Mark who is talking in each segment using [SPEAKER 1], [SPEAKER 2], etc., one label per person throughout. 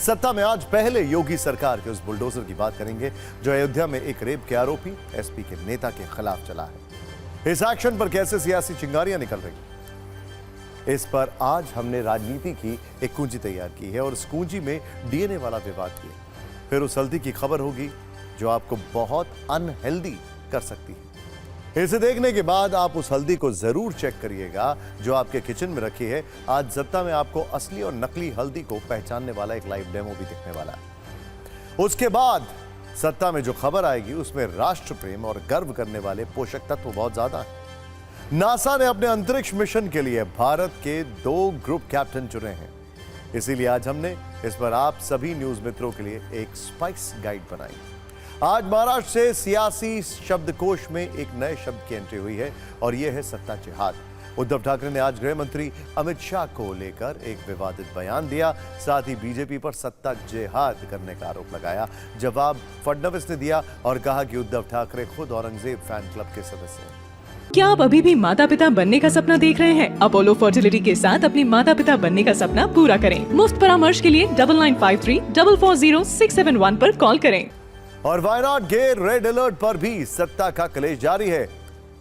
[SPEAKER 1] सत्ता में आज पहले योगी सरकार के उस बुलडोजर की बात करेंगे जो अयोध्या में एक रेप के आरोपी एसपी के नेता के खिलाफ चला है। इस एक्शन पर कैसे सियासी चिंगारियां निकल रही, इस पर आज हमने राजनीति की एक कुंजी तैयार की है और उस कुंजी में डीएनए वाला विवाद किया। फिर उस हल्दी की खबर होगी जो आपको बहुत अनहेल्दी कर सकती है। इसे देखने के बाद आप उस हल्दी को जरूर चेक करिएगा जो आपके किचन में रखी है। आज सत्ता में आपको असली और नकली हल्दी को पहचानने वाला एक लाइव डेमो भी दिखने वाला है। उसके बाद सत्ता में जो खबर आएगी उसमें राष्ट्र प्रेम और गर्व करने वाले पोषक तत्व बहुत ज्यादा हैं। नासा ने अपने अंतरिक्ष मिशन के लिए भारत के 2 ग्रुप कैप्टन चुने हैं। इसीलिए आज हमने इस पर आप सभी न्यूज मित्रों के लिए एक स्पाइस गाइड बनाई। आज महाराष्ट्र से सियासी शब्दकोश में एक नए शब्द की एंट्री हुई है और यह है सत्ता जिहाद। उद्धव ठाकरे ने आज गृह मंत्री अमित शाह को लेकर एक विवादित बयान दिया। साथ ही बीजेपी पर सत्ता जिहाद करने का आरोप लगाया। जवाब फडणवीस ने दिया और कहा कि उद्धव ठाकरे खुद औरंगजेब फैन क्लब के सदस्य हैं।
[SPEAKER 2] क्या आप अभी भी माता पिता बनने का सपना देख रहे हैं? अपोलो फर्टिलिटी के साथ अपने माता पिता बनने का सपना पूरा करें। मुफ्त परामर्श के लिए 9953440671 पर कॉल करें।
[SPEAKER 1] और वायनाड के रेड अलर्ट पर भी सत्ता का कलेश जारी है।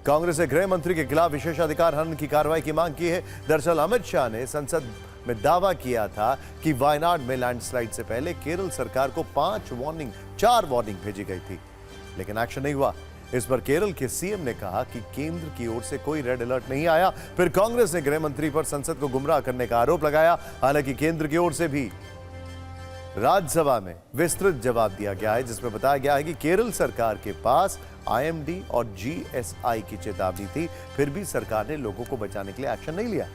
[SPEAKER 1] कांग्रेस ने गृह मंत्री के खिलाफ विशेषाधिकार हनन की कार्रवाई की मांग की है। दरअसल अमित शाह ने संसद में दावा किया था कि वायनाड में लैंडस्लाइड से पहले केरल सरकार को 4 वार्निंग भेजी गई थी, लेकिन एक्शन नहीं हुआ। इस पर केरल के सीएम ने कहा कि केंद्र की ओर से कोई रेड अलर्ट नहीं आया। फिर कांग्रेस ने गृह मंत्री पर संसद को गुमराह करने का आरोप लगाया। हालांकि केंद्र की ओर से भी राज्यसभा में विस्तृत जवाब दिया गया है, जिसमें बताया गया है कि केरल सरकार के पास आईएमडी और जीएसआई की चेतावनी थी, फिर भी सरकार ने लोगों को बचाने के लिए एक्शन नहीं लिया।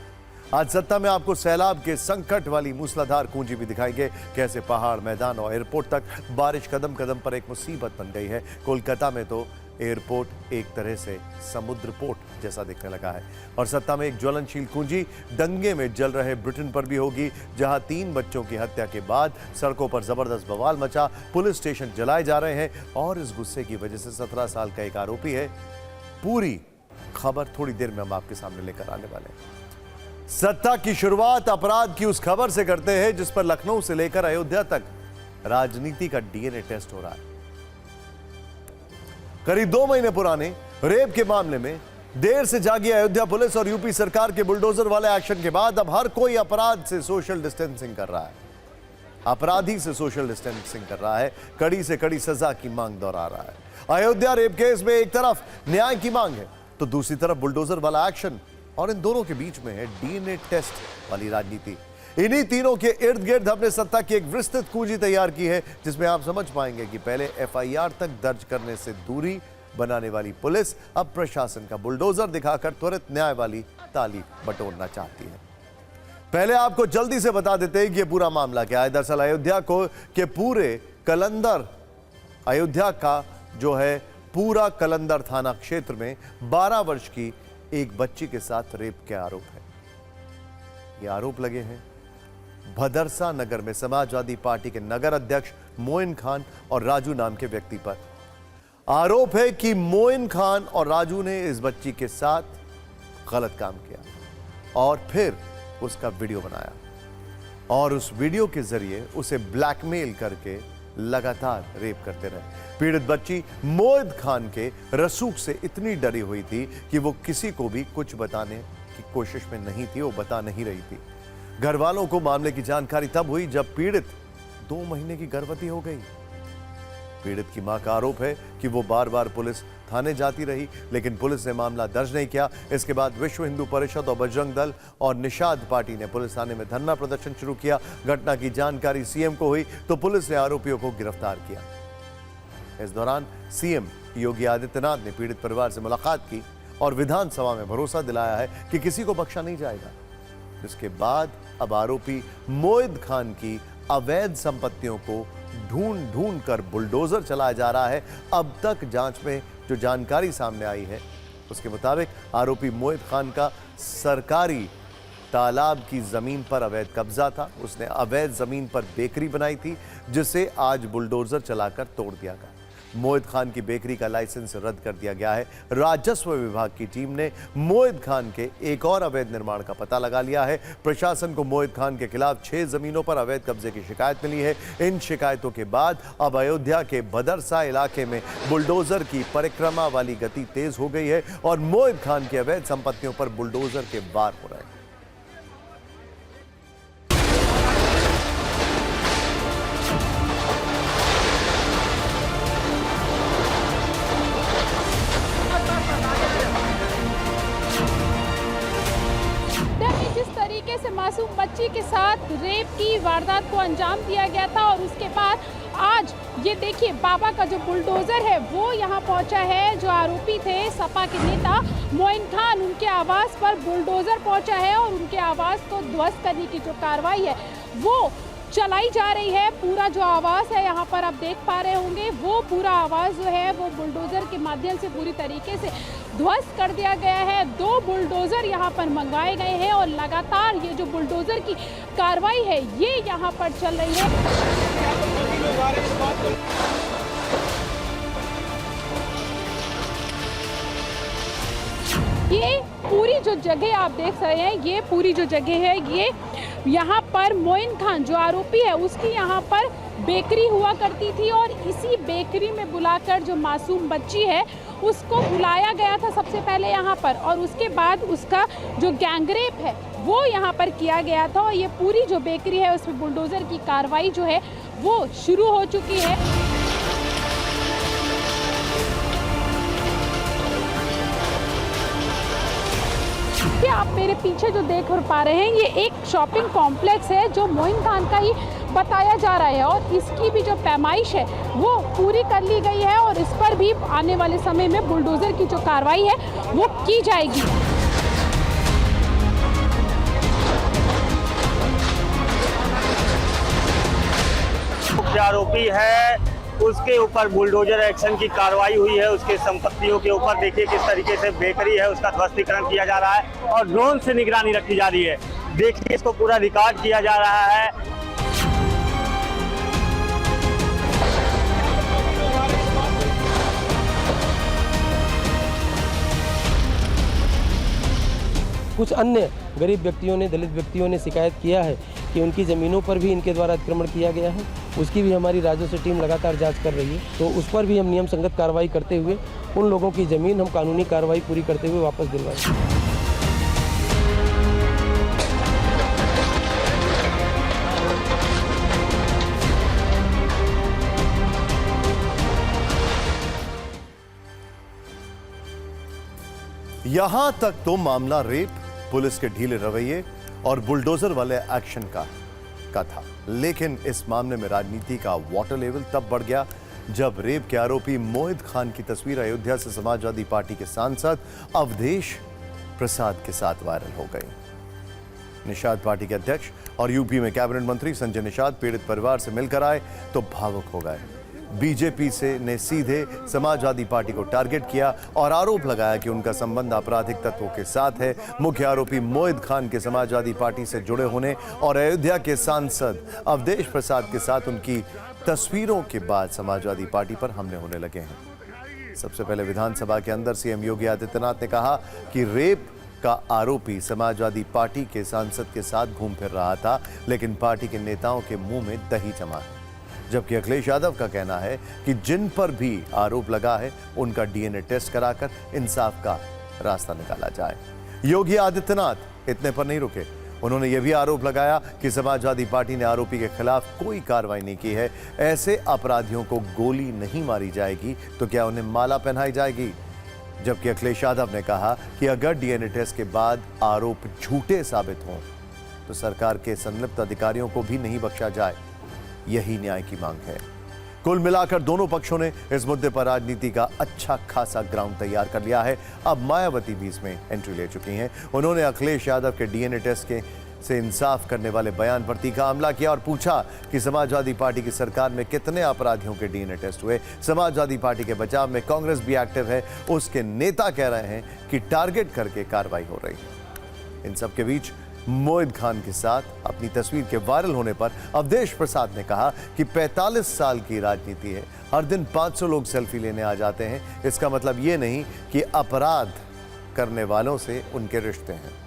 [SPEAKER 1] आज सत्ता में आपको सैलाब के संकट वाली मूसलाधार कुंजी भी दिखाएंगे। कैसे पहाड़, मैदान और एयरपोर्ट तक बारिश कदम कदम पर एक मुसीबत बन गई है। कोलकाता में तो एयरपोर्ट एक तरह से समुद्र पोर्ट जैसा दिखने लगा है। और सत्ता में एक ज्वलनशील कुंजी दंगे में जल रहे ब्रिटेन पर भी होगी, जहां 3 बच्चों की हत्या के बाद सड़कों पर जबरदस्त बवाल मचा। पुलिस स्टेशन जलाए जा रहे हैं और इस गुस्से की वजह से 17 साल का एक आरोपी है। पूरी खबर थोड़ी देर में हम आपके सामने लेकर आने वाले हैं। सत्ता की शुरुआत अपराध की उस खबर से करते हैं जिस पर लखनऊ से लेकर अयोध्या तक राजनीति का डीएनए टेस्ट हो रहा है। करीब 2 महीने पुराने रेप के मामले में देर से जागी अयोध्या पुलिस और यूपी सरकार के बुलडोजर वाले एक्शन के बाद अब हर कोई अपराध से सोशल डिस्टेंसिंग कर रहा है। अपराधी से सोशल डिस्टेंसिंग कर रहा है, कड़ी से कड़ी सजा की मांग दोहरा रहा है। अयोध्या रेप केस में एक तरफ न्याय की मांग है तो दूसरी तरफ बुलडोजर वाला एक्शन, और इन दोनों के बीच में है डीएनए टेस्ट वाली राजनीति। इन्हीं तीनों के इर्द गिर्द हमने सत्ता की एक विस्तृत कुंजी तैयार की है, जिसमें आप समझ पाएंगे कि पहले एफआईआर तक दर्ज करने से दूरी बनाने वाली पुलिस अब प्रशासन का बुलडोजर दिखाकर त्वरित न्याय वाली ताली बटोरना चाहती है। पहले आपको जल्दी से बता देते हैं कि यह पूरा मामला क्या है। दरअसल अयोध्या का जो है पूरा कलंदर थाना क्षेत्र में 12 वर्ष की एक बच्ची के साथ रेप के आरोप है। ये आरोप लगे हैं भदरसा नगर में समाजवादी पार्टी के नगर अध्यक्ष मोइन खान और राजू नाम के व्यक्ति पर। आरोप है कि मोइन खान और राजू ने इस बच्ची के साथ गलत काम किया और फिर उसका वीडियो बनाया और उस वीडियो के जरिए उसे ब्लैकमेल करके लगातार रेप करते रहे। पीड़ित बच्ची मोइन खान के रसूख से इतनी डरी हुई थी कि वो किसी को भी कुछ बताने की कोशिश में नहीं थी, वो बता नहीं रही थी। घर वालों को मामले की जानकारी तब हुई जब पीड़ित 2 महीने की गर्भवती हो गई। पीड़ित की मां का आरोप है कि वो बार बार पुलिस थाने जाती रही, लेकिन पुलिस ने मामला दर्ज नहीं किया। इसके बाद विश्व हिंदू परिषद और बजरंग दल और निषाद पार्टी ने पुलिस थाने में धरना प्रदर्शन शुरू किया। घटना की जानकारी सीएम को हुई तो पुलिस ने आरोपियों को गिरफ्तार किया। इस दौरान सीएम योगी आदित्यनाथ ने पीड़ित परिवार से मुलाकात की और विधानसभा में भरोसा दिलाया है कि किसी को बख्शा नहीं जाएगा। इसके बाद अब आरोपी मोइन खान की अवैध संपत्तियों को ढूंढ ढूंढ कर बुलडोजर चलाया जा रहा है। अब तक जांच में जो जानकारी सामने आई है उसके मुताबिक आरोपी मोइन खान का सरकारी तालाब की जमीन पर अवैध कब्जा था। उसने अवैध जमीन पर बेकरी बनाई थी जिसे आज बुलडोजर चलाकर तोड़ दिया गया। मोहित खान की बेकरी का लाइसेंस रद्द कर दिया गया है। राजस्व विभाग की टीम ने मोहित खान के एक और अवैध निर्माण का पता लगा लिया है। प्रशासन को मोहित खान के खिलाफ 6 जमीनों पर अवैध कब्जे की शिकायत मिली है। इन शिकायतों के बाद अब अयोध्या के बदरसा इलाके में बुलडोजर की परिक्रमा वाली गति तेज हो गई है और मोहित खान की अवैध संपत्तियों पर बुलडोजर के वार हो रहे हैं।
[SPEAKER 3] से मासूम बच्ची के साथ रेप की वारदात को अंजाम दिया गया था और उसके बाद आज ये देखिए बाबा का जो बुलडोजर है वो यहाँ पहुंचा है। जो आरोपी थे सपा के नेता मोइन खान, उनके आवास पर बुलडोजर पहुंचा है और उनके आवास को ध्वस्त करने की जो कार्रवाई है वो चलाई जा रही है। पूरा जो आवास है यहाँ पर आप देख पा रहे होंगे, वो पूरा आवास जो है वो बुलडोजर के माध्यम से पूरी तरीके से ध्वस्त कर दिया गया है। 2 बुलडोजर यहाँ पर मंगवाए गए हैं और लगातार ये जो बुलडोजर की कार्रवाई है ये यहाँ पर चल रही है। ये पूरी जो जगह आप देख रहे हैं, ये पूरी जो जगह है ये यहाँ पर मोइन खान जो आरोपी है उसकी यहाँ पर बेकरी हुआ करती थी और इसी बेकरी में बुलाकर जो मासूम बच्ची है उसको बुलाया गया था सबसे पहले यहाँ पर और उसके बाद उसका जो गैंगरेप है वो यहाँ पर किया गया था। और ये पूरी जो बेकरी है उसमें बुलडोजर की कार्रवाई जो है वो शुरू हो चुकी है। आप मेरे पीछे जो देख पा रहे हैं ये एक शॉपिंग कॉम्प्लेक्स है जो मोइन खान का ही बताया जा रहा है और इसकी भी जो पैमाइश है वो पूरी कर ली गई है और इस पर भी आने वाले समय में बुलडोजर की जो कार्रवाई है वो की जाएगी।
[SPEAKER 4] मुख्य आरोपी है उसके ऊपर बुलडोजर एक्शन की कार्रवाई हुई है। उसके संपत्तियों के ऊपर देखिए किस तरीके से बेकरी है उसका ध्वस्तीकरण किया जा रहा है और ड्रोन से निगरानी रखी जा रही है। देखिए इसको पूरा रिकॉर्ड किया जा रहा है।
[SPEAKER 5] कुछ अन्य गरीब व्यक्तियों ने, दलित व्यक्तियों ने शिकायत किया है कि उनकी ज़मीनों पर भी इनके द्वारा अतिक्रमण किया गया है। उसकी भी हमारी राजस्व टीम लगातार जांच कर रही है, तो उस पर भी हम नियम संगत कार्रवाई करते हुए उन लोगों की ज़मीन हम कानूनी कार्रवाई पूरी करते हुए वापस दिलवाएंगे।
[SPEAKER 1] यहां तक तो मामला रेप, पुलिस के ढीले रवैये और बुलडोजर वाले एक्शन का था, लेकिन इस मामले में राजनीति का वाटर लेवल तब बढ़ गया जब रेप के आरोपी मोहित खान की तस्वीर अयोध्या से समाजवादी पार्टी के सांसद अवधेश प्रसाद के साथ वायरल हो गई। निषाद पार्टी के अध्यक्ष और यूपी में कैबिनेट मंत्री संजय निषाद पीड़ित परिवार से मिलकर आए तो भावुक हो गए। बीजेपी ने सीधे समाजवादी पार्टी को टारगेट किया और आरोप लगाया कि उनका संबंध आपराधिक तत्वों के साथ है। मुख्य आरोपी मोहित खान के समाजवादी पार्टी से जुड़े होने और अयोध्या के सांसद अवधेश प्रसाद के साथ उनकी तस्वीरों के बाद समाजवादी पार्टी पर हमले होने लगे हैं। सबसे पहले विधानसभा के अंदर सीएम योगी आदित्यनाथ ने कहा कि रेप का आरोपी समाजवादी पार्टी के सांसद के साथ घूम फिर रहा था, लेकिन पार्टी के नेताओं के मुंह में दही जमा है। जबकि अखिलेश यादव का कहना है कि जिन पर भी आरोप लगा है उनका डीएनए टेस्ट कराकर इंसाफ का रास्ता निकाला जाए। योगी आदित्यनाथ इतने पर नहीं रुके, उन्होंने यह भी आरोप लगाया कि समाजवादी पार्टी ने आरोपी के खिलाफ कोई कार्रवाई नहीं की है। ऐसे अपराधियों को गोली नहीं मारी जाएगी तो क्या उन्हें माला पहनाई जाएगी? जबकि अखिलेश यादव ने कहा कि अगर डीएनए टेस्ट के बाद आरोप झूठे साबित हों तो सरकार के संलिप्त अधिकारियों को भी नहीं बख्शा जाए। यही न्याय की मांग है। कुल मिलाकर दोनों पक्षों ने इस मुद्दे पर राजनीति का अच्छा खासा ग्राउंड तैयार कर लिया है। अब मायावती भी इसमें एंट्री ले चुकी हैं। उन्होंने अखिलेश यादव के डीएनए टेस्ट से इंसाफ करने वाले बयान पर तीखा हमला किया और पूछा कि समाजवादी पार्टी की सरकार में कितने अपराधियों के डीएनए टेस्ट हुए। समाजवादी पार्टी के बचाव में कांग्रेस भी एक्टिव है। उसके नेता कह रहे हैं कि टारगेट करके कार्रवाई हो रही है। इन सब के बीच मोहित खान के साथ अपनी तस्वीर के वायरल होने पर अवधेश प्रसाद ने कहा कि 45 साल की राजनीति है, हर दिन 500 लोग सेल्फी लेने आ जाते हैं। इसका मतलब ये नहीं कि अपराध करने वालों से उनके रिश्ते हैं।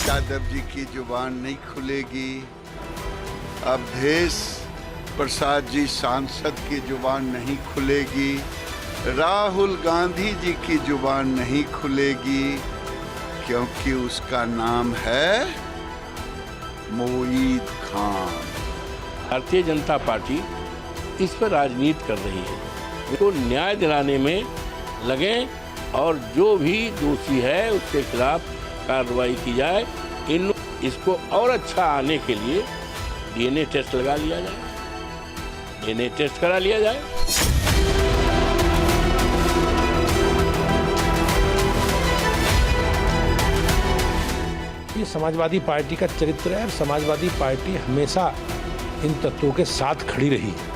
[SPEAKER 6] यादव जी की जुबान नहीं खुलेगी, अवधेश प्रसाद जी सांसद की जुबान नहीं खुलेगी, राहुल गांधी जी की जुबान नहीं खुलेगी, क्योंकि उसका नाम है मोहित खान।
[SPEAKER 7] भारतीय जनता पार्टी इस पर राजनीति कर रही है, तो न्याय दिलाने में लगे और जो भी दोषी है उसके खिलाफ कार्रवाई की जाए। इसको और अच्छा आने के लिए डीएनए टेस्ट लगा लिया जाए, डीएनए टेस्ट करा लिया जाए।
[SPEAKER 8] ये समाजवादी पार्टी का चरित्र है और समाजवादी पार्टी हमेशा इन तत्वों के साथ खड़ी रही है।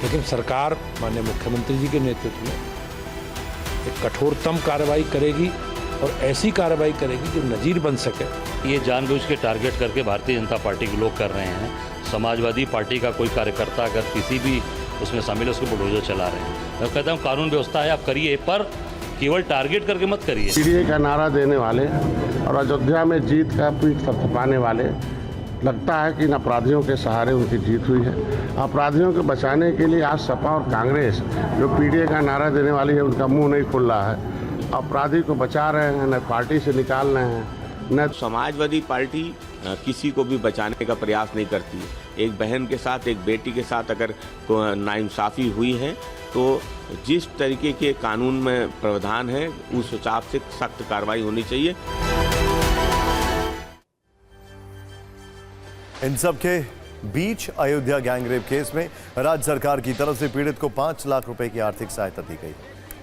[SPEAKER 8] लेकिन सरकार माननीय मुख्यमंत्री जी के नेतृत्व में एक कठोरतम कार्रवाई करेगी और ऐसी कार्रवाई करेगी जो नजीर बन सके।
[SPEAKER 9] ये जानबूझ के टारगेट करके भारतीय जनता पार्टी के लोग कर रहे हैं। समाजवादी पार्टी का कोई कार्यकर्ता अगर किसी भी उसमें शामिल है उसको बुलडोजर चला रहे हैं। मैं कहता हूँ कानून व्यवस्था है, आप करिए, पर केवल टारगेट करके मत करिए।
[SPEAKER 10] पीडीए का नारा देने वाले और अयोध्या में जीत का पीठ थपथपाने वाले, लगता है कि इन अपराधियों के सहारे उनकी जीत हुई है। अपराधियों को बचाने के लिए आज सपा और कांग्रेस जो पीडीए का नारा देने वाली है उनका मुंह नहीं खुल रहा है। अपराधी को बचा रहे हैं, न पार्टी से निकाल रहे हैं, न
[SPEAKER 11] समाजवादी पार्टी किसी को भी बचाने का प्रयास नहीं करती है। एक बहन के साथ, एक बेटी के साथ अगर नाइंसाफ़ी हुई है तो जिस तरीके के कानून में प्रावधान है उस हिसाब से सख्त कार्रवाई होनी चाहिए।
[SPEAKER 1] इन सब के बीच अयोध्या गैंगरेप केस में राज्य सरकार की तरफ से पीड़ित को 5 लाख रुपए की आर्थिक सहायता दी गई।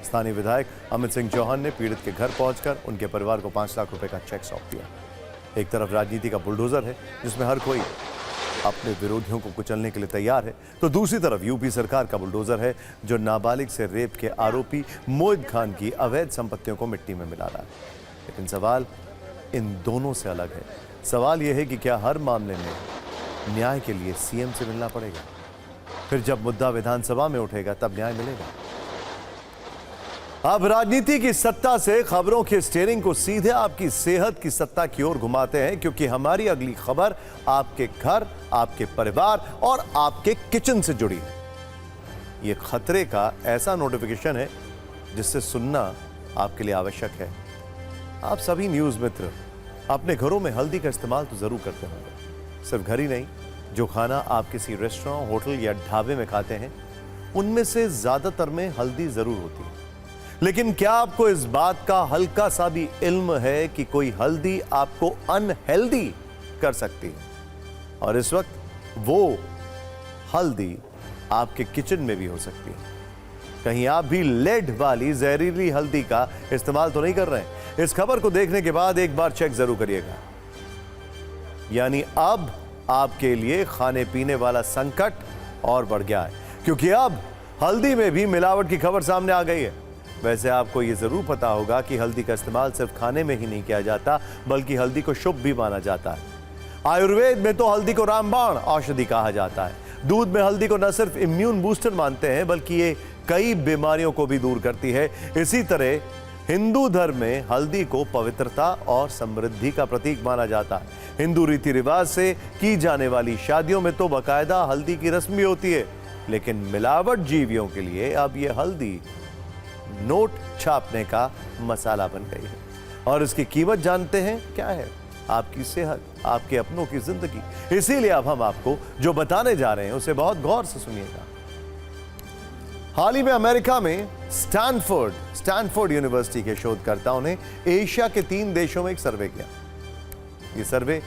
[SPEAKER 1] स्थानीय विधायक अमित सिंह चौहान ने पीड़ित के घर पहुंचकर उनके परिवार को 5 लाख रुपए का चेक सौंप दिया। एक तरफ राजनीति का बुलडोजर है जिसमें हर कोई अपने विरोधियों को कुचलने के लिए तैयार है, तो दूसरी तरफ यूपी सरकार का बुलडोजर है जो नाबालिग से रेप के आरोपी मोहित खान की अवैध संपत्तियों को मिट्टी में मिला रहा है। लेकिन सवाल इन दोनों से अलग है। सवाल यह है कि क्या हर मामले में न्याय के लिए सीएम से मिलना पड़ेगा? फिर जब मुद्दा विधानसभा में उठेगा तब न्याय मिलेगा? अब राजनीति की सत्ता से खबरों के स्टीयरिंग को सीधे आपकी सेहत की सत्ता की ओर घुमाते हैं, क्योंकि हमारी अगली खबर आपके घर, आपके परिवार और आपके किचन से जुड़ी है। यह खतरे का ऐसा नोटिफिकेशन है जिससे सुनना आपके लिए आवश्यक है। आप सभी न्यूज मित्र अपने घरों में हल्दी का इस्तेमाल तो जरूर करते होंगे। सिर्फ घर ही नहीं, जो खाना आप किसी रेस्टोरेंट, होटल या ढाबे में खाते हैं उनमें से ज्यादातर में हल्दी जरूर होती है। लेकिन क्या आपको इस बात का हल्का सा भी इल्म है कि कोई हल्दी आपको अनहेल्दी कर सकती है? और इस वक्त वो हल्दी आपके किचन में भी हो सकती है। कहीं आप भी लेड वाली जहरीली हल्दी का इस्तेमाल तो नहीं कर रहे हैं? इस खबर को देखने के बाद एक बार चेक जरूर करिएगा। यानी अब आपके लिए खाने पीने वाला संकट और बढ़ गया है, क्योंकि अब हल्दी में भी मिलावट की खबर सामने आ गई है। वैसे आपको यह जरूर पता होगा कि हल्दी का इस्तेमाल सिर्फ खाने में ही नहीं किया जाता, बल्कि हल्दी को शुभ भी माना जाता है। आयुर्वेद में तो हल्दी को रामबाण औषधि कहा जाता है। दूध में हल्दी को न सिर्फ इम्यून बूस्टर मानते हैं, बल्कि ये कई बीमारियों को भी दूर करती है। इसी तरह हिंदू धर्म में हल्दी को पवित्रता और समृद्धि का प्रतीक माना जाता है। हिंदू रीति रिवाज से की जाने वाली शादियों में तो बाकायदा हल्दी की रस्म भी होती है। लेकिन मिलावट जीवियों के लिए अब यह हल्दी नोट छापने का मसाला बन गई है। और इसकी कीमत जानते हैं क्या है? आपकी सेहत, आपके अपनों की जिंदगी। इसीलिए अब हम आपको जो बताने जा रहे हैं उसे बहुत गौर से सुनिएगा। हाल ही में अमेरिका में स्टैनफोर्ड यूनिवर्सिटी के शोधकर्ताओं ने एशिया के 3 देशों में एक सर्वे किया। यह सर्वे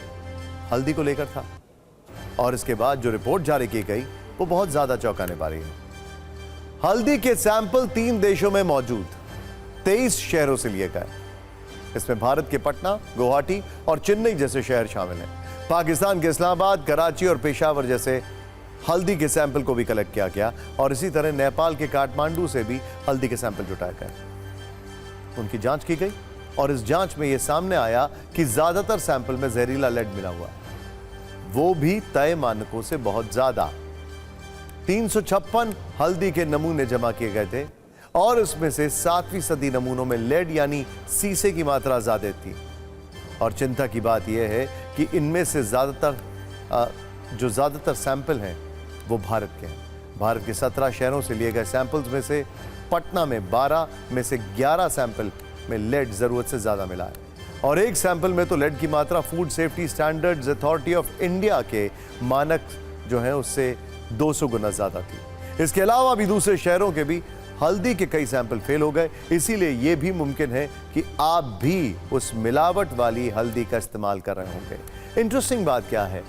[SPEAKER 1] हल्दी को लेकर था और इसके बाद जो रिपोर्ट जारी की गई वो बहुत ज्यादा चौंकाने वाली है। हल्दी के सैंपल 3 देशों में मौजूद 23 शहरों से लिए गए। इसमें भारत के पटना, गुवाहाटी और चेन्नई जैसे शहर शामिल हैं। पाकिस्तान के इस्लामाबाद, कराची और पेशावर जैसे हल्दी के सैंपल को भी कलेक्ट किया गया और इसी तरह नेपाल के काठमांडू से भी हल्दी के सैंपल जुटाए गए। उनकी जांच की गई और इस जांच में यह सामने आया कि ज्यादातर सैंपल में जहरीला लेड मिला हुआ है, वो भी तय मानकों से बहुत ज्यादा। 356 हल्दी के नमूने जमा किए गए थे और इसमें से 7वीं सदी नमूनों में लेड यानी सीसे की मात्रा ज्यादा थी। और चिंता की बात यह है कि इनमें से ज्यादातर सैंपल हैं वो भारत के हैं। भारत के 17 शहरों से लिए गए सैंपल्स में से पटना में 12 में से 11 सैंपल में लेड जरूरत से ज्यादा मिला है और एक सैंपल में तो लेड की मात्रा food safety standards authority of India के मानक जो है उससे 200 गुना ज्यादा थी। इसके अलावा भी दूसरे शहरों के भी हल्दी के कई सैंपल फेल हो गए, इसीलिए यह भी मुमकिन है कि आप भी उस मिलावट वाली हल्दी का इस्तेमाल कर रहे होंगे। इंटरेस्टिंग बात क्या है,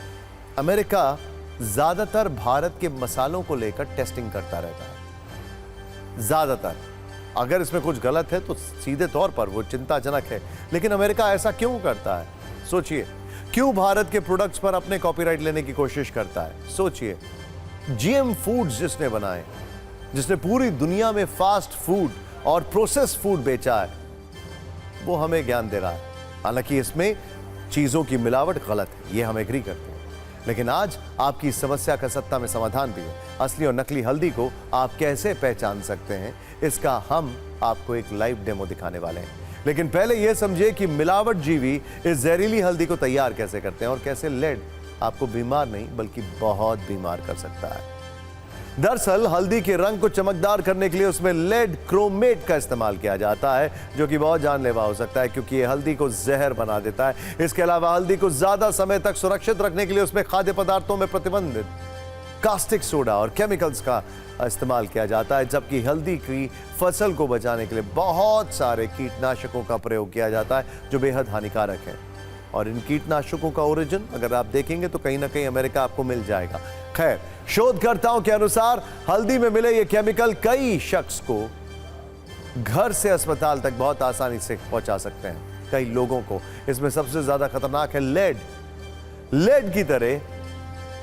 [SPEAKER 1] अमेरिका ज्यादातर भारत के मसालों को लेकर टेस्टिंग करता रहता है। ज्यादातर अगर इसमें कुछ गलत है तो सीधे तौर पर वो चिंताजनक है, लेकिन अमेरिका ऐसा क्यों करता है? सोचिए, क्यों भारत के प्रोडक्ट्स पर अपने कॉपीराइट लेने की कोशिश करता है? सोचिए, जीएम फूड्स जिसने बनाए, जिसने पूरी दुनिया में फास्ट फूड और प्रोसेस्ड फूड बेचा है, वो हमें ज्ञान दे रहा है। हालांकि इसमें चीजों की मिलावट गलत है, ये हम एग्री करते हैं, लेकिन आज आपकी इस समस्या का सत्ता में समाधान भी है। असली और नकली हल्दी को आप कैसे पहचान सकते हैं, इसका हम आपको एक लाइव डेमो दिखाने वाले हैं। लेकिन पहले यह समझिए कि मिलावट जीवी इस जहरीली हल्दी को तैयार कैसे करते हैं और कैसे लेड आपको बीमार नहीं बल्कि बहुत बीमार कर सकता है। दरअसल हल्दी के रंग को चमकदार करने के लिए उसमें लेड क्रोमेट का इस्तेमाल किया जाता है, जो कि बहुत जानलेवा हो सकता है क्योंकि यह हल्दी को जहर बना देता है। इसके अलावा हल्दी को ज्यादा समय तक सुरक्षित रखने के लिए उसमें खाद्य पदार्थों में प्रतिबंधित कास्टिक सोडा और केमिकल्स का इस्तेमाल किया जाता है, जबकि हल्दी की फसल को बचाने के लिए बहुत सारे कीटनाशकों का प्रयोग किया जाता है जो बेहद हानिकारक है। और इन कीटनाशकों का ओरिजिन अगर आप देखेंगे तो कहीं ना कहीं अमेरिका आपको मिल जाएगा। खैर, शोधकर्ताओं के अनुसार हल्दी में मिले ये केमिकल कई शख्स को घर से अस्पताल तक बहुत आसानी से पहुंचा सकते हैं। कई लोगों को इसमें सबसे ज्यादा खतरनाक है लेड। लेड की तरह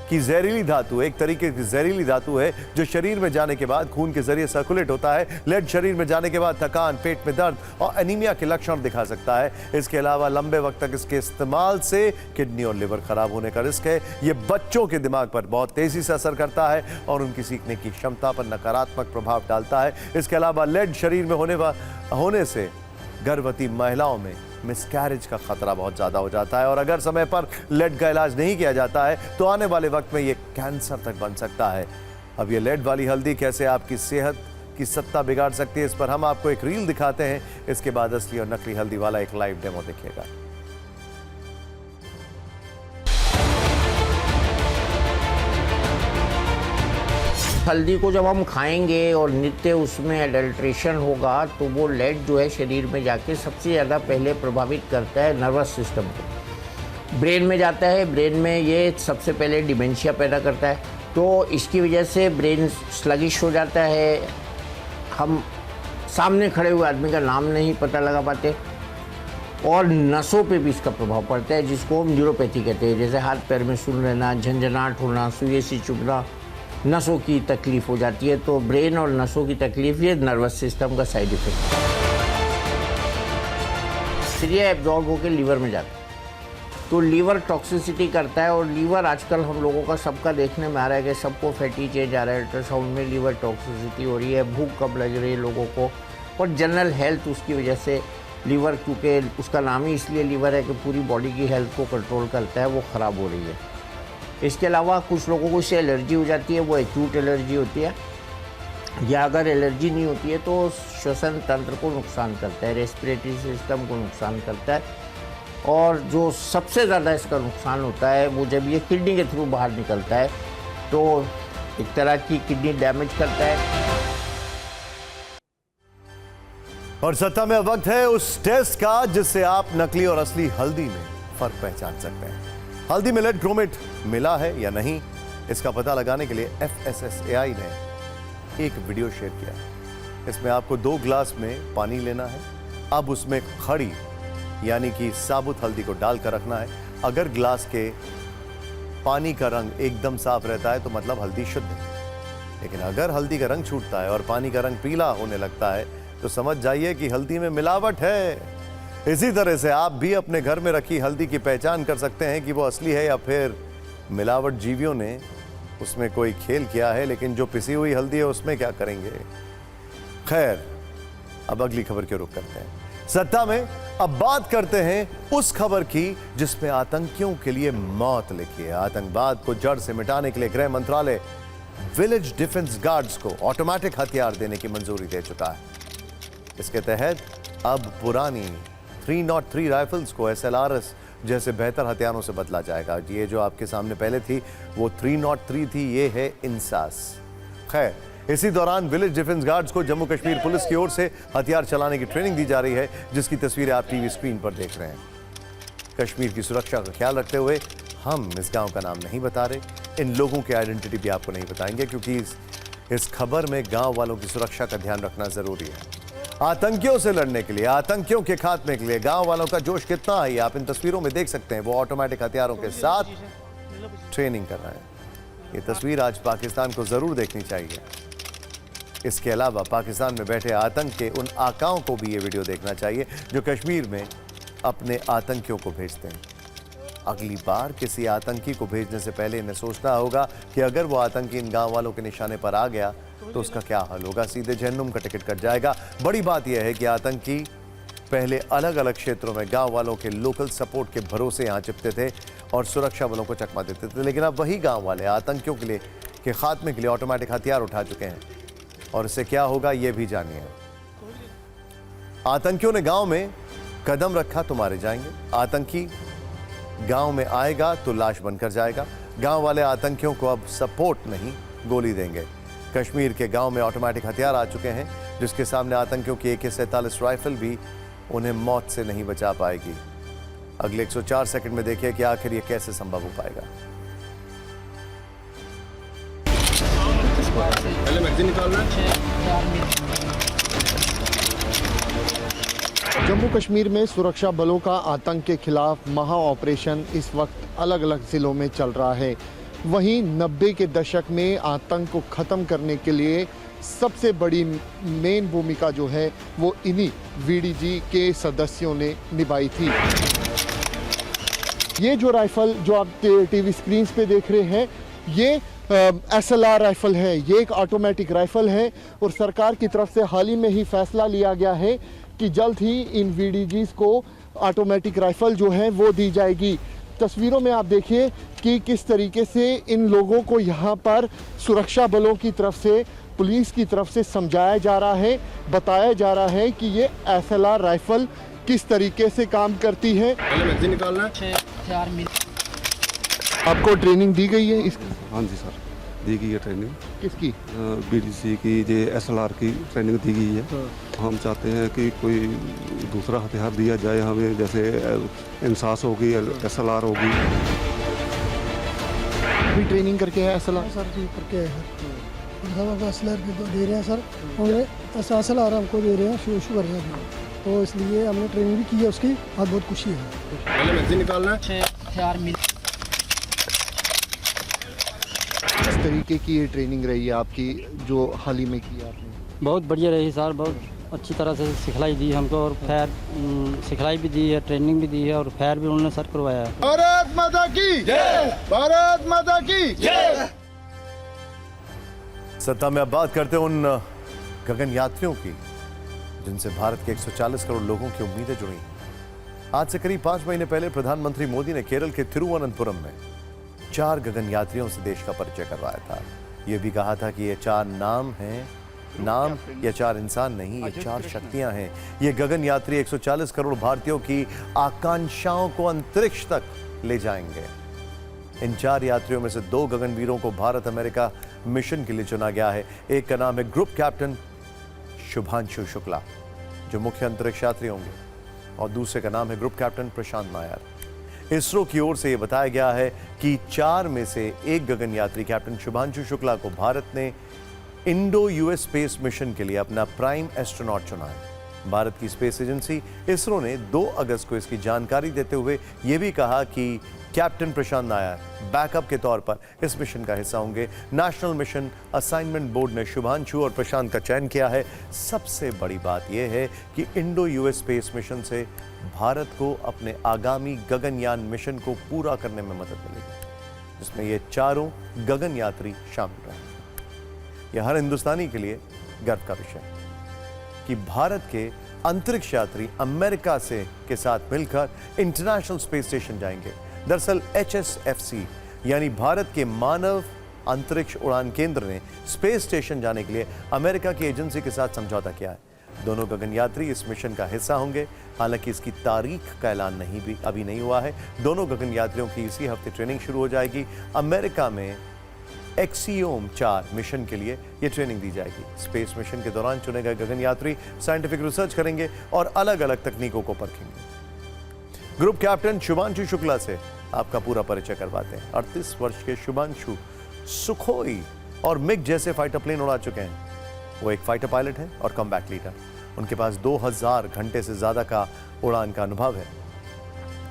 [SPEAKER 1] की जहरीली धातु, एक तरीके की जहरीली धातु है जो शरीर में जाने के बाद खून के जरिए सर्कुलेट होता है। लेड शरीर में जाने के बाद थकान, पेट में दर्द और एनीमिया के लक्षण दिखा सकता है। इसके अलावा लंबे वक्त तक इसके इस्तेमाल से किडनी और लिवर खराब होने का रिस्क है। ये बच्चों के दिमाग पर बहुत तेजी से असर करता है और उनकी सीखने की क्षमता पर नकारात्मक प्रभाव डालता है। इसके अलावा लेड शरीर में होने से गर्भवती महिलाओं में मिसकैरेज का खतरा बहुत ज्यादा हो जाता है और अगर समय पर लेड का इलाज नहीं किया जाता है तो आने वाले वक्त में यह कैंसर तक बन सकता है। अब ये लेड वाली हल्दी कैसे आपकी सेहत की सत्ता बिगाड़ सकती है, इस पर हम आपको एक रील दिखाते हैं। इसके बाद असली और नकली हल्दी वाला एक लाइव डेमो देखिएगा।
[SPEAKER 12] हल्दी को जब हम खाएंगे और नित्य उसमें एडल्ट्रेशन होगा तो वो लेड जो है शरीर में जाके सबसे ज़्यादा पहले प्रभावित करता है नर्वस सिस्टम को, ब्रेन में जाता है। ब्रेन में ये सबसे पहले डिमेंशिया पैदा करता है, तो इसकी वजह से ब्रेन स्लगिश हो जाता है। हम सामने खड़े हुए आदमी का नाम नहीं पता लगा पाते और नसों पे भी इसका प्रभाव पड़ता है, जिसको हम न्यूरोपैथी कहते हैं। जैसे हाथ पैर में सुन लेना, झंझनाहट होना, सुई सी चुभना, नसों की तकलीफ हो जाती है। तो ब्रेन और नसों की तकलीफ ये नर्वस सिस्टम का साइड इफेक्ट है। फिर ये एब्जॉर्ब होकर लीवर में जाता है, तो लीवर टॉक्सिसिटी करता है। और लीवर आजकल हम लोगों का सबका देखने में आ रहा है कि सबको फैटी चेंज आ रहा है, अल्ट्रासाउंड में लीवर टॉक्सिसिटी हो रही है, भूख कम लग रही है लोगों को, और जनरल हेल्थ उसकी वजह से लीवर, क्योंकि उसका नाम ही इसलिए लीवर है कि पूरी बॉडी की हेल्थ को कंट्रोल करता है, वो ख़राब हो रही है। इसके अलावा कुछ लोगों को इससे एलर्जी हो जाती है, वो एक्यूट एलर्जी होती है, या अगर एलर्जी नहीं होती है तो श्वसन तंत्र को नुकसान करता है, रेस्पिरेटरी सिस्टम को नुकसान करता है। और जो सबसे ज़्यादा इसका नुकसान होता है वो जब ये किडनी के थ्रू बाहर निकलता है, तो एक तरह की किडनी डैमेज करता है।
[SPEAKER 1] और सत्ता में वक्त है उस टेस्ट का जिससे आप नकली और असली हल्दी में फर्क पहचान सकते हैं। हल्दी में लेड क्रोमेट मिला है या नहीं, इसका पता लगाने के लिए FSSAI ने एक वीडियो शेयर किया है। इसमें आपको 2 ग्लास में पानी लेना है। अब उसमें खड़ी यानी कि साबुत हल्दी को डालकर रखना है। अगर ग्लास के पानी का रंग एकदम साफ रहता है तो मतलब हल्दी शुद्ध है, लेकिन अगर हल्दी का रंग छूटता है और पानी का रंग पीला होने लगता है तो समझ जाइए कि हल्दी में मिलावट है। इसी तरह से आप भी अपने घर में रखी हल्दी की पहचान कर सकते हैं कि वो असली है या फिर मिलावट जीवियों ने उसमें कोई खेल किया है। लेकिन जो पिसी हुई हल्दी है उसमें क्या करेंगे। खैर, अब अगली खबर की रुख करते हैं। सत्ता में अब बात करते हैं उस खबर की जिसमें आतंकियों के लिए मौत लिखी है। आतंकवाद को जड़ से मिटाने के लिए गृह मंत्रालय विलेज डिफेंस गार्ड्स को ऑटोमेटिक हथियार देने की मंजूरी दे चुका है। इसके तहत अब पुरानी 303 राइफल्स को SLRS जैसे बेहतर हथियारों से बदला जाएगा। ये जो आपके सामने पहले थी वो 303 थी, ये है इंसास। खैर, इसी दौरान विलेज डिफेंस गार्ड्स को जम्मू कश्मीर पुलिस की ओर से हथियार चलाने की ट्रेनिंग दी जा रही है, जिसकी तस्वीरें आप टीवी स्क्रीन पर देख रहे हैं। कश्मीर की सुरक्षा का ख्याल रखते हुए हम इस गांव का नाम नहीं बता रहे, इन लोगों की आइडेंटिटी भी आपको नहीं बताएंगे, क्योंकि इस खबर में गांव वालों की सुरक्षा का ध्यान रखना जरूरी है। आतंकियों से लड़ने के लिए, आतंकियों के खात्मे के लिए गांव वालों का जोश कितना है आप इन तस्वीरों में देख सकते हैं। वो ऑटोमेटिक हथियारों के साथ ट्रेनिंग कर रहे हैं। ये तस्वीर आज पाकिस्तान को जरूर देखनी चाहिए। इसके अलावा पाकिस्तान में बैठे आतंक के उन आकाओं को भी ये वीडियो देखना चाहिए जो कश्मीर में अपने आतंकियों को भेजते हैं। अगली बार किसी आतंकी को भेजने से पहले इन्हें सोचना होगा कि अगर वो आतंकी इन गांव वालों के निशाने पर आ गया तो उसका क्या हाल होगा। सीधे जहन्नुम का टिकट कट जाएगा। बड़ी बात यह है कि आतंकी पहले अलग अलग क्षेत्रों में गांव वालों के लोकल सपोर्ट के भरोसे यहां चिपते थे और सुरक्षा बलों को चकमा देते थे, लेकिन अब वही गांव वाले आतंकियों के खात्मे के लिए ऑटोमेटिक हथियार उठा चुके हैं। और इससे क्या होगा ये भी जानिए। आतंकियों ने गांव में कदम रखा तो मारे जाएंगे। आतंकी गांव में आएगा तो लाश बनकर जाएगा। गांव वाले आतंकियों को अब सपोर्ट नहीं, गोली देंगे। कश्मीर के गांव में ऑटोमेटिक हथियार आ चुके हैं, जिसके सामने आतंकियों की AK-47 राइफल भी उन्हें मौत से नहीं बचा पाएगी। अगले 104 सेकंड में देखिए कि आखिर ये कैसे संभव हो पाएगा।
[SPEAKER 13] जम्मू कश्मीर में सुरक्षा बलों का आतंक के खिलाफ महा ऑपरेशन इस वक्त अलग अलग जिलों में चल रहा है। वहीं 90 के दशक में आतंक को ख़त्म करने के लिए सबसे बड़ी मेन भूमिका जो है वो इन्हीं VDG के सदस्यों ने निभाई थी। ये जो राइफल जो आप टीवी स्क्रीन पे देख रहे हैं, ये SLR राइफल है। ये एक ऑटोमेटिक राइफल है और सरकार की तरफ से हाल ही में ही फैसला लिया गया है कि जल्द ही इन VDGs को ऑटोमेटिक राइफल जो है वो दी जाएगी। तस्वीरों में आप देखिए कि किस तरीके से इन लोगों को यहाँ पर सुरक्षा बलों की तरफ से, पुलिस की तरफ से समझाया जा रहा है, बताया जा रहा है कि ये SLR राइफल किस तरीके से काम करती है। आपको ट्रेनिंग दी गई है इसकी?
[SPEAKER 14] हाँ जी सर, दी गई है ट्रेनिंग।
[SPEAKER 13] किसकी?
[SPEAKER 14] BDC की, ये SLR की ट्रेनिंग दी गई है। हम चाहते हैं कि कोई दूसरा हथियार दिया जाए हमें, जैसे इंसास होगी, SLR होगी।
[SPEAKER 13] अभी ट्रेनिंग करके है SLR?
[SPEAKER 15] सर जी करके है SLR दे रहे हैं सर, उन्हें SLR हमको दे रहे हैं, शुरू कर रहे हैं, तो इसलिए हमने ट्रेनिंग भी की है उसकी, आज बहुत खुशी है।
[SPEAKER 13] पहले मैगजीन निकालना है। किस तरीके की ये ट्रेनिंग रही है आपकी जो हाल ही में की आपने?
[SPEAKER 16] बहुत बढ़िया रही सर, बहुत अच्छी तरह से सिखलाई दी हमको और फायर सिखलाई भी दी है, ट्रेनिंग भी दी है और फायर भी उन्होंने सर करवाया है।
[SPEAKER 13] भारत माता की जय, भारत माता की जय।
[SPEAKER 1] सत्ता में अब बात करते हैं उन गगन यात्रियों की जिनसे भारत के 140 करोड़ लोगों की उम्मीदें जुड़ी हैं। आज से करीब 5 महीने पहले प्रधानमंत्री मोदी ने केरल के तिरुवनंतपुरम में 4 गगन यात्रियों से देश का परिचय करवाया था। यह भी कहा था कि ये 4 नाम या 4 इंसान नहीं, ये 4 शक्तियां हैं। ये गगन यात्री 140 करोड़ भारतीयों की आकांक्षाओं को अंतरिक्ष तक ले जाएंगे। इन 4 यात्रियों में से 2 गगनवीरों को भारत अमेरिका मिशन के लिए चुना गया है। एक का नाम है ग्रुप कैप्टन शुभांशु शुक्ला, जो मुख्य अंतरिक्ष यात्री होंगे, और दूसरे का नाम है ग्रुप कैप्टन प्रशांत नायर। इसरो की ओर से यह बताया गया है कि 4 में से एक गगन यात्री कैप्टन शुभांशु शुक्ला को भारत ने इंडो US स्पेस मिशन के लिए अपना प्राइम एस्ट्रोनॉट चुना है। भारत की स्पेस एजेंसी इसरो ने 2 अगस्त को इसकी जानकारी देते हुए यह भी कहा कि कैप्टन प्रशांत नायर बैकअप के तौर पर इस मिशन का हिस्सा होंगे। नेशनल मिशन असाइनमेंट बोर्ड ने शुभांशु और प्रशांत का चयन किया है। सबसे बड़ी बात यह है कि इंडो यूएस स्पेस मिशन से भारत को अपने आगामी गगनयान मिशन को पूरा करने में मदद मिलेगी, जिसमें ये चारों गगन यात्री शामिल रहेंगे। यह हर हिंदुस्तानी के लिए गर्व का विषय है कि भारत के अंतरिक्ष यात्री अमेरिका के साथ मिलकर इंटरनेशनल स्पेस स्टेशन जाएंगे। दरअसल HSFC यानी भारत के मानव अंतरिक्ष उड़ान केंद्र ने स्पेस स्टेशन जाने के लिए अमेरिका की एजेंसी के साथ समझौता किया है। दोनों गगनयात्री इस मिशन का हिस्सा होंगे। हालांकि इसकी तारीख का ऐलान अभी नहीं हुआ है। दोनों गगनयात्रियों की इसी हफ्ते ट्रेनिंग शुरू हो जाएगी। अमेरिका में एक्सियोम 4 मिशन के लिए यह ट्रेनिंग दी जाएगी। स्पेस मिशन के दौरान चुने गए गगनयात्री साइंटिफिक रिसर्च करेंगे और अलग अलग तकनीकों को परखेंगे। ग्रुप कैप्टन शुभांशु शुक्ला से आपका पूरा परिचय करवाते हैं। 38 वर्ष के शुभांशु सुखोई और मिग जैसे फाइटर प्लेन उड़ा चुके हैं। वो एक फाइटर पायलट है और कॉम्बैट लीडर। उनके पास 2000 घंटे से ज्यादा का उड़ान का अनुभव है।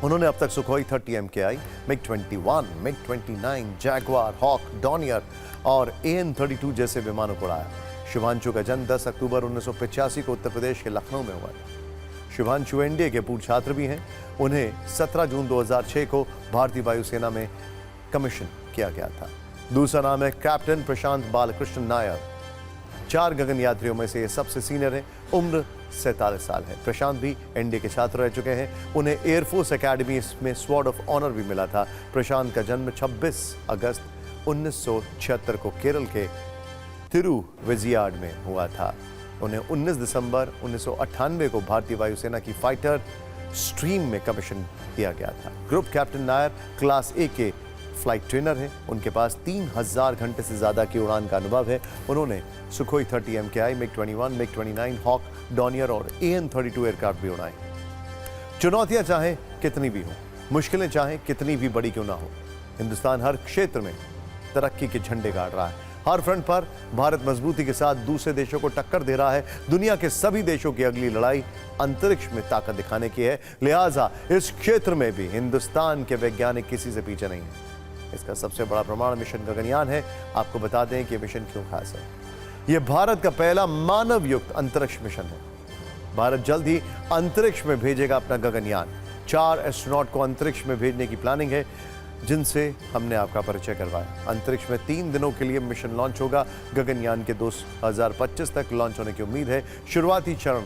[SPEAKER 1] उन्होंने अब तक Sukhoi 30 MKI, MiG-21, MiG-29, Jaguar, Hawk, Dornier और AN-32 जैसे विमानों को उड़ाया। शुभांशु का जन्म 10 अक्टूबर 1985 को उत्तर प्रदेश के लखनऊ में हुआ था। शुभांशु एनडीए के पूर्व छात्र भी हैं। उन्हें 17 जून 2006 को भारतीय वायुसेना में कमीशन किया गया था। दूसरा नाम है कैप्टन प्रशांत बालकृष्ण नायर। 4 गगन यात्रियों में से ये सबसे सीनियर है। उम्र 47 साल है। प्रशांत भी एनडीए के छात्र रह चुके हैं। उन्हें एयरफोर्स एकेडमी में स्वॉर्ड ऑफ ऑनर भी मिला था। प्रशांत का जन्म 26 अगस्त 1976 को केरल के तिरुविजियाड में हुआ था। उन्हें 19 दिसंबर 1998 को भारतीय वायुसेना की फाइटर स्ट्रीम में कमीशन दिया गया था। ग्रुप कैप्टन नायर क्लास ए के फ्लाइट ट्रेनर हैं। उनके पास 3000 घंटे से ज्यादा की उड़ान का अनुभव है। उन्होंने Sukhoi 30 MKI, MiG-21, MiG-29, hoc, Dornier और AN-32 एयरक्राफ्ट भी उड़ाए। चुनौतियां चाहे कितनी भी हो, मुश्किलें चाहे कितनी भी बड़ी क्यों ना हो, हिंदुस्तान हर क्षेत्र में तरक्की के झंडे गाड़ रहा है। हर फ्रंट पर भारत मजबूती के साथ दूसरे देशों को टक्कर दे रहा है। दुनिया के सभी देशों की अगली लड़ाई अंतरिक्ष में ताकत दिखाने की है। लिहाजा इस क्षेत्र में भी हिंदुस्तान के वैज्ञानिक किसी से पीछे नहीं है। इसका सबसे बड़ा प्रमाण मिशन गगनयान है। आपको बता दें कि मिशन क्यों खास है। यह भारत का पहला मानव युक्त अंतरिक्ष मिशन है। भारत जल्द ही अंतरिक्ष में भेजेगा अपना गगनयान। 4 एस्ट्रोनॉट को अंतरिक्ष में भेजने की प्लानिंग है, जिनसे हमने आपका परिचय करवाया। अंतरिक्ष में 3 दिनों के लिए मिशन लॉन्च होगा। गगनयान के 2025 तक लॉन्च होने की उम्मीद है। शुरुआती चरण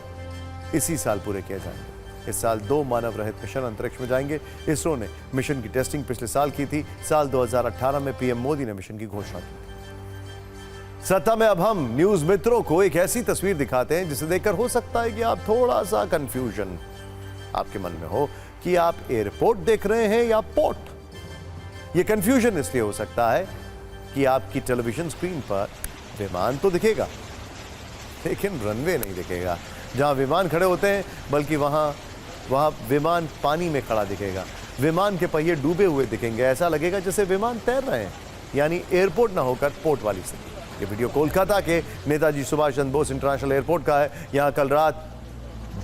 [SPEAKER 1] इसी साल पूरे किए जाएंगे। इस साल 2 मानव रहित मिशन अंतरिक्ष में जाएंगे। इसरो ने मिशन की टेस्टिंग पिछले साल की थी। साल 2018 में पीएम मोदी ने मिशन की घोषणा की। सत्ता में अब हम न्यूज मित्रों को एक ऐसी तस्वीर दिखाते हैं जिसे देखकर हो सकता है कि आप थोड़ा सा कंफ्यूजन आपके मन में हो कि आप एयरपोर्ट देख रहे हैं या पोर्ट। यह कंफ्यूजन इसलिए हो सकता है कि आपकी टेलीविजन स्क्रीन पर विमान तो दिखेगा, लेकिन रनवे नहीं दिखेगा। जहां विमान खड़े होते हैं, बल्कि वहां विमान पानी में खड़ा दिखेगा। विमान के पहिए डूबे हुए दिखेंगे। ऐसा लगेगा जैसे विमान तैर रहे हैं, यानी एयरपोर्ट ना होकर पोर्ट वाली स्थिति। ये वीडियो कोलकाता के नेताजी सुभाष चंद्र बोस इंटरनेशनल एयरपोर्ट का है। यहां कल रात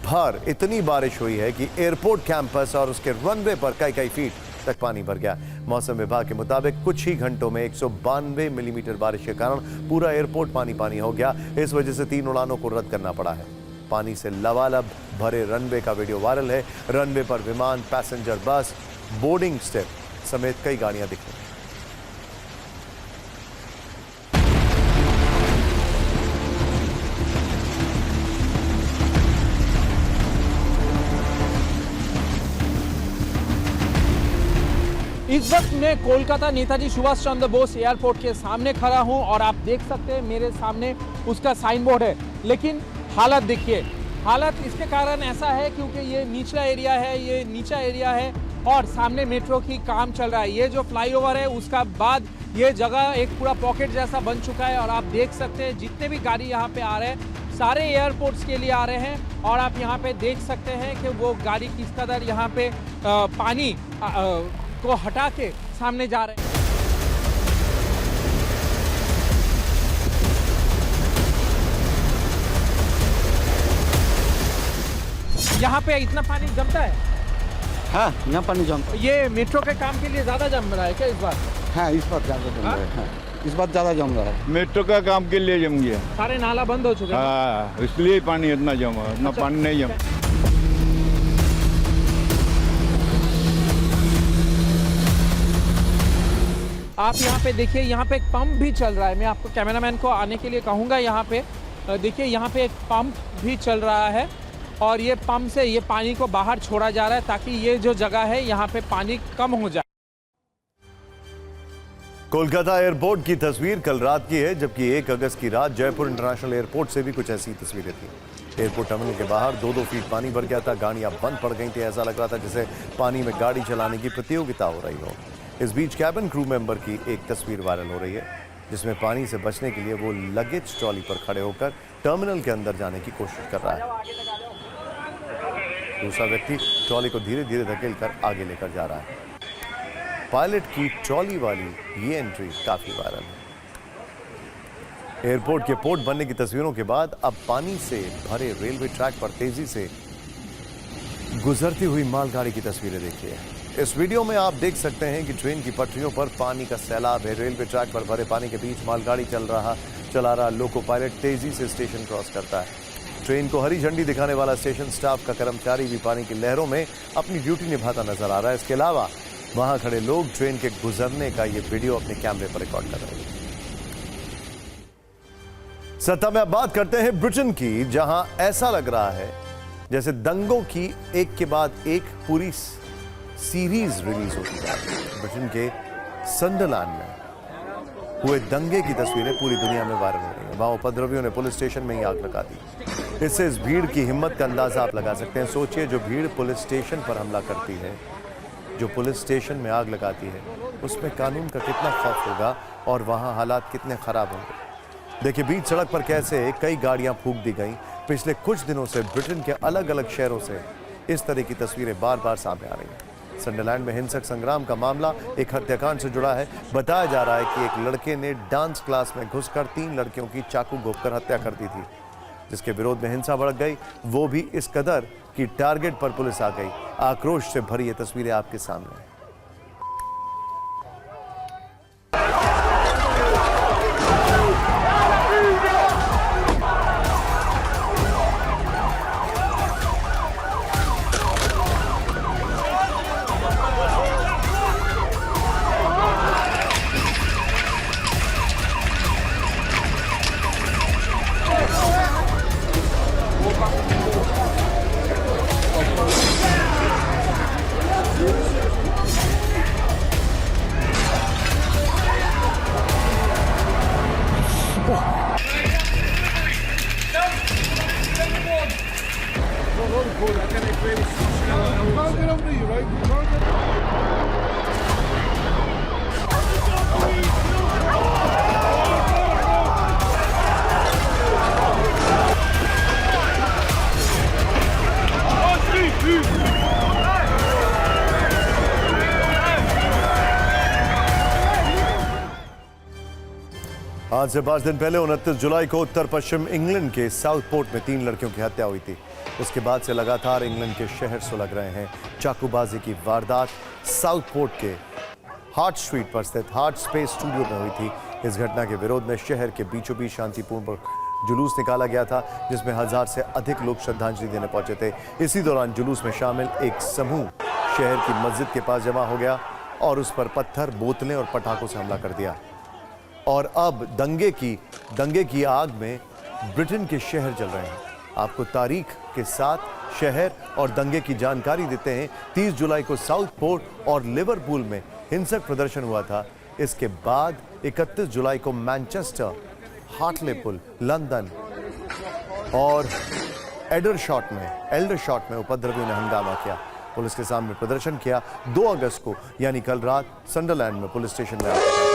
[SPEAKER 1] भर इतनी बारिश हुई है कि एयरपोर्ट कैंपस और उसके रनवे पर कई फीट तक पानी भर गया। मौसम विभाग के मुताबिक कुछ ही घंटों में 192 मिलीमीटर बारिश के कारण पूरा एयरपोर्ट पानी हो गया। इस वजह से 3 उड़ानों को रद्द करना पड़ा है। पानी से लबालब भरे रनवे का वीडियो वायरल है। रनवे पर विमान, पैसेंजर बस, बोर्डिंग स्टेप समेत कई गाड़ियां दिख रही हैं।
[SPEAKER 17] इस वक्त मैं कोलकाता नेताजी सुभाष चंद्र बोस एयरपोर्ट के सामने खड़ा हूं और आप देख सकते हैं मेरे सामने उसका साइन बोर्ड है। लेकिन हालत देखिए, हालत इसके कारण ऐसा है क्योंकि ये निचला एरिया है, ये नीचा एरिया है और सामने मेट्रो की काम चल रहा है। ये जो फ्लाईओवर है उसका बाद ये जगह एक पूरा पॉकेट जैसा बन चुका है। और आप देख सकते हैं जितने भी गाड़ी यहाँ पे आ रहे हैं सारे एयरपोर्ट्स के लिए आ रहे हैं। और आप यहाँ पे देख सकते हैं कि वो गाड़ी किस कदर यहाँ पे पानी को हटा के सामने जा रहे हैं। यहाँ पे इतना पानी जमता है।
[SPEAKER 16] हाँ, यहाँ पानी जम।
[SPEAKER 17] ये मेट्रो के काम के लिए ज़्यादा जम रहा है क्या इस बार?
[SPEAKER 16] हाँ, इस बार ज़्यादा जम रहा है। इस बार ज़्यादा जम रहा है।
[SPEAKER 18] मेट्रो का काम के लिए जम गया।
[SPEAKER 17] सारे नाला बंद हो चुके हैं।
[SPEAKER 18] हाँ, इसलिए पानी इतना जमा, इतना पानी नहीं जमा।
[SPEAKER 17] आप यहाँ पे देखिए, यहाँ पे एक पंप भी चल रहा है। मैं आपको कैमरामैन को आने के लिए कहूँगा। यहाँ पे देखिए, यहाँ पे एक पंप भी चल रहा है और ये पंप से ये पानी को बाहर छोड़ा जा रहा है ताकि ये जो जगह है यहाँ पे पानी कम हो जाए।
[SPEAKER 1] कोलकाता एयरपोर्ट की तस्वीर कल रात की है, जबकि 1 अगस्त की रात जयपुर इंटरनेशनल एयरपोर्ट से भी कुछ ऐसी तस्वीरें थी। एयरपोर्ट टर्मिनल के बाहर 2-2 फीट पानी भर गया था, गाड़ियां बंद पड़ गई थी। ऐसा लग रहा था जैसे पानी में गाड़ी चलाने की प्रतियोगिता हो रही हो। इस बीच कैबिन क्रू मेंबर की एक तस्वीर वायरल हो रही है, जिसमें पानी से बचने के लिए वो लगेज ट्रॉली पर खड़े होकर टर्मिनल के अंदर जाने की कोशिश कर रहा है। दूसरा व्यक्ति ट्रॉली को धीरे धीरे धकेल कर आगे लेकर जा रहा है। पायलट की ट्रॉली वाली ये एंट्री काफी वायरल है। एयरपोर्ट के पोर्ट बनने की तस्वीरों के बाद अब पानी से भरे रेलवे ट्रैक पर तेजी से गुजरती हुई मालगाड़ी की तस्वीरें देखिए। इस वीडियो में आप देख सकते हैं कि ट्रेन की पटरियों पर पानी का सैलाब है। रेलवे ट्रैक पर भरे पानी के बीच मालगाड़ी चला रहा लोको पायलट तेजी से स्टेशन क्रॉस करता है। ट्रेन को हरी झंडी दिखाने वाला स्टेशन स्टाफ का कर्मचारी भी पानी की लहरों में अपनी ड्यूटी निभाता नजर आ रहा है। इसके अलावा वहां खड़े लोग ट्रेन के गुजरने का ये वीडियो अपने कैमरे पर रिकॉर्ड कर रहे हैं। सत्ता में अब बात करते हैं ब्रिटेन की, जहां ऐसा लग रहा है जैसे दंगों की एक के बाद एक पूरी सीरीज रिलीज होती है। ब्रिटेन के सन्डरलैंड में हुए दंगे की तस्वीरें पूरी दुनिया में वायरल हो रही हैं। वहां उपद्रवियों ने पुलिस स्टेशन में ही आग लगा दी। इससे इस भीड़ की हिम्मत का अंदाजा आप लगा सकते हैं। सोचिए, जो भीड़ पुलिस स्टेशन पर हमला करती है, जो पुलिस स्टेशन में आग लगाती है, उसमें कानून का कितना खौफ होगा और वहां हालात कितने खराब होंगे। देखिए, बीच सड़क पर कैसे कई गाड़ियां फूंक दी गई। पिछले कुछ दिनों से ब्रिटेन के अलग अलग शहरों से इस तरह की तस्वीरें बार बार सामने आ रही हैं। सन्डरलैंड में हिंसक संग्राम का मामला एक हत्याकांड से जुड़ा है। बताया जा रहा है कि एक लड़के ने डांस क्लास में घुसकर 3 लड़कियों की चाकू घोंपकर हत्या कर दी थी, जिसके विरोध में हिंसा भड़क गई। वो भी इस कदर कि टारगेट पर पुलिस आ गई। आक्रोश से भरी ये तस्वीरें आपके सामने हैं। आज से 5 दिन पहले 29 जुलाई को उत्तर पश्चिम इंग्लैंड के साउथपोर्ट में 3 लड़कियों की हत्या हुई थी। उसके बाद से लगातार इंग्लैंड के शहर सुलग रहे हैं। चाकूबाजी की वारदात साउथपोर्ट के हार्ट स्ट्रीट पर स्थित हार्ट स्पेस स्टूडियो में हुई थी। इस घटना के विरोध में शहर के बीचों बीच शांतिपूर्ण जुलूस निकाला गया था, जिसमें 1000 से अधिक लोग श्रद्धांजलि देने पहुंचे थे। इसी दौरान जुलूस में शामिल एक समूह शहर की मस्जिद के पास जमा हो गया और उस पर पत्थर, बोतलें और पटाखों से हमला कर दिया। और अब दंगे की आग में ब्रिटेन के शहर जल रहे हैं। आपको तारीख के साथ शहर और दंगे की जानकारी देते हैं। 30 जुलाई को साउथपोर्ट और लिवरपूल में हिंसक प्रदर्शन हुआ था। इसके बाद 31 जुलाई को मैनचेस्टर, हार्टलेपुल, लंदन और एल्डरशॉट में उपद्रवियों ने हंगामा किया, पुलिस के सामने प्रदर्शन किया। 2 अगस्त को यानी कल रात सन्डरलैंड में पुलिस स्टेशन में